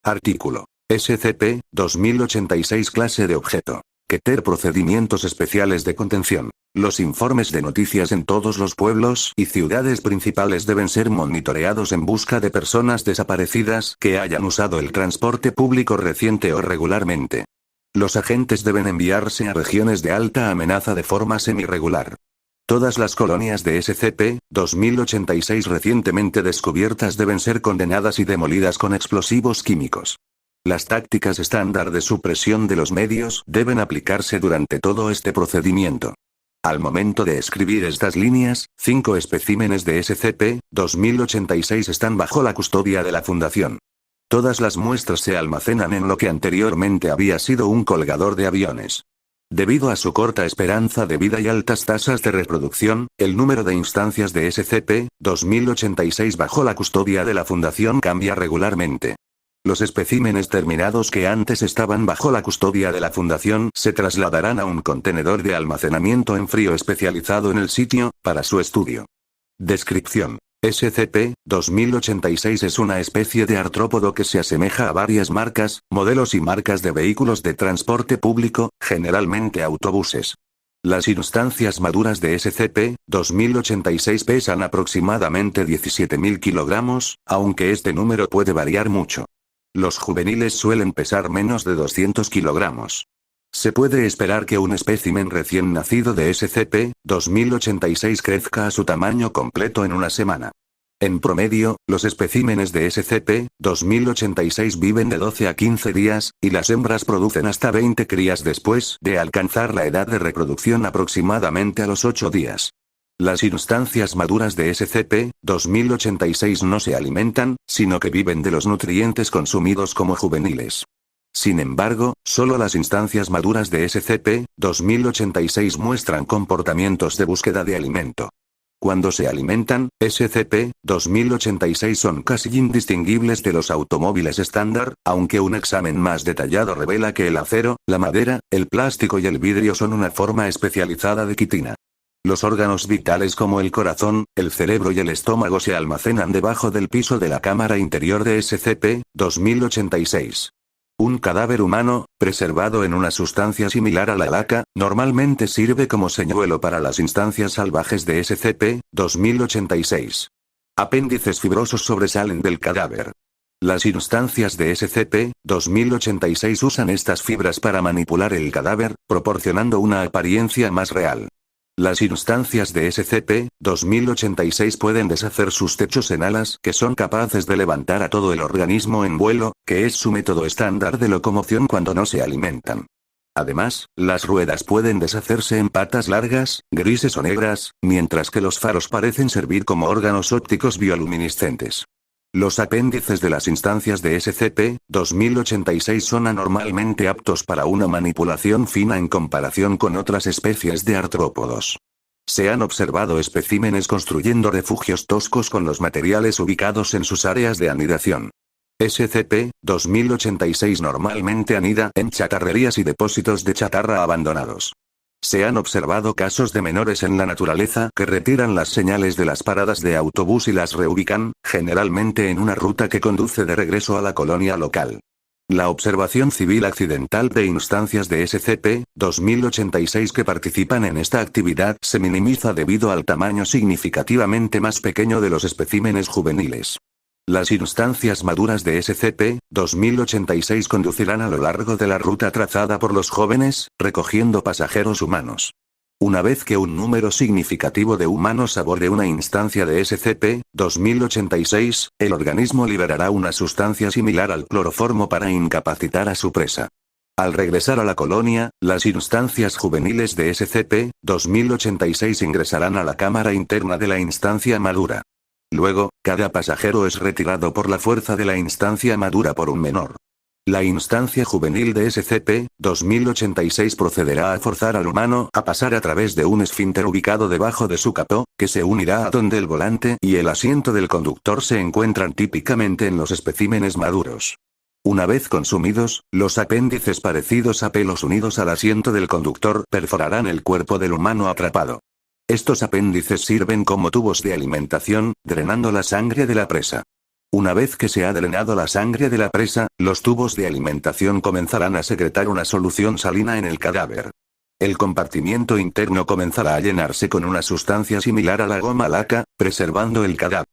Artículo. SCP-2086 Clase de objeto. Keter Procedimientos especiales de contención. Los informes de noticias en todos los pueblos y ciudades principales deben ser monitoreados en busca de personas desaparecidas que hayan usado el transporte público reciente o regularmente. Los agentes deben enviarse a regiones de alta amenaza de forma semi-regular. Todas las colonias de SCP-2086 recientemente descubiertas deben ser condenadas y demolidas con explosivos químicos. Las tácticas estándar de supresión de los medios deben aplicarse durante todo este procedimiento. Al momento de escribir estas líneas, 5 especímenes de SCP-2086 están bajo la custodia de la Fundación. Todas las muestras se almacenan en lo que anteriormente había sido un colgador de aviones. Debido a su corta esperanza de vida y altas tasas de reproducción, el número de instancias de SCP-2086 bajo la custodia de la Fundación cambia regularmente. Los especímenes terminados que antes estaban bajo la custodia de la Fundación se trasladarán a un contenedor de almacenamiento en frío especializado en el sitio, para su estudio. Descripción. SCP-2086 es una especie de artrópodo que se asemeja a varias marcas, modelos y marcas de vehículos de transporte público, generalmente autobuses. Las instancias maduras de SCP-2086 pesan aproximadamente 17.000 kilogramos, aunque este número puede variar mucho. Los juveniles suelen pesar menos de 200 kilogramos. Se puede esperar que un espécimen recién nacido de SCP-2086 crezca a su tamaño completo en una semana. En promedio, los especímenes de SCP-2086 viven de 12 a 15 días, y las hembras producen hasta 20 crías después de alcanzar la edad de reproducción aproximadamente a los 8 días. Las instancias maduras de SCP-2086 no se alimentan, sino que viven de los nutrientes consumidos como juveniles. Sin embargo, solo las instancias maduras de SCP-2086 muestran comportamientos de búsqueda de alimento. Cuando se alimentan, SCP-2086 son casi indistinguibles de los automóviles estándar, aunque un examen más detallado revela que el acero, la madera, el plástico y el vidrio son una forma especializada de quitina. Los órganos vitales como el corazón, el cerebro y el estómago se almacenan debajo del piso de la cámara interior de SCP-2086. Un cadáver humano, preservado en una sustancia similar a la laca, normalmente sirve como señuelo para las instancias salvajes de SCP-2086. Apéndices fibrosos sobresalen del cadáver. Las instancias de SCP-2086 usan estas fibras para manipular el cadáver, proporcionando una apariencia más real. Las instancias de SCP-2086 pueden deshacer sus techos en alas que son capaces de levantar a todo el organismo en vuelo, que es su método estándar de locomoción cuando no se alimentan. Además, las ruedas pueden deshacerse en patas largas, grises o negras, mientras que los faros parecen servir como órganos ópticos bioluminiscentes. Los apéndices de las instancias de SCP-2086 son anormalmente aptos para una manipulación fina en comparación con otras especies de artrópodos. Se han observado especímenes construyendo refugios toscos con los materiales ubicados en sus áreas de anidación. SCP-2086 normalmente anida en chatarrerías y depósitos de chatarra abandonados. Se han observado casos de menores en la naturaleza que retiran las señales de las paradas de autobús y las reubican, generalmente en una ruta que conduce de regreso a la colonia local. La observación civil accidental de instancias de SCP-2086 que participan en esta actividad se minimiza debido al tamaño significativamente más pequeño de los especímenes juveniles. Las instancias maduras de SCP-2086 conducirán a lo largo de la ruta trazada por los jóvenes, recogiendo pasajeros humanos. Una vez que un número significativo de humanos aborde una instancia de SCP-2086, el organismo liberará una sustancia similar al cloroformo para incapacitar a su presa. Al regresar a la colonia, las instancias juveniles de SCP-2086 ingresarán a la cámara interna de la instancia madura. Luego, cada pasajero es retirado por la fuerza de la instancia madura por un menor. La instancia juvenil de SCP-2086 procederá a forzar al humano a pasar a través de un esfínter ubicado debajo de su capó, que se unirá a donde el volante y el asiento del conductor se encuentran típicamente en los especímenes maduros. Una vez consumidos, los apéndices parecidos a pelos unidos al asiento del conductor perforarán el cuerpo del humano atrapado. Estos apéndices sirven como tubos de alimentación, drenando la sangre de la presa. Una vez que se ha drenado la sangre de la presa, los tubos de alimentación comenzarán a secretar una solución salina en el cadáver. El compartimiento interno comenzará a llenarse con una sustancia similar a la goma laca, preservando el cadáver.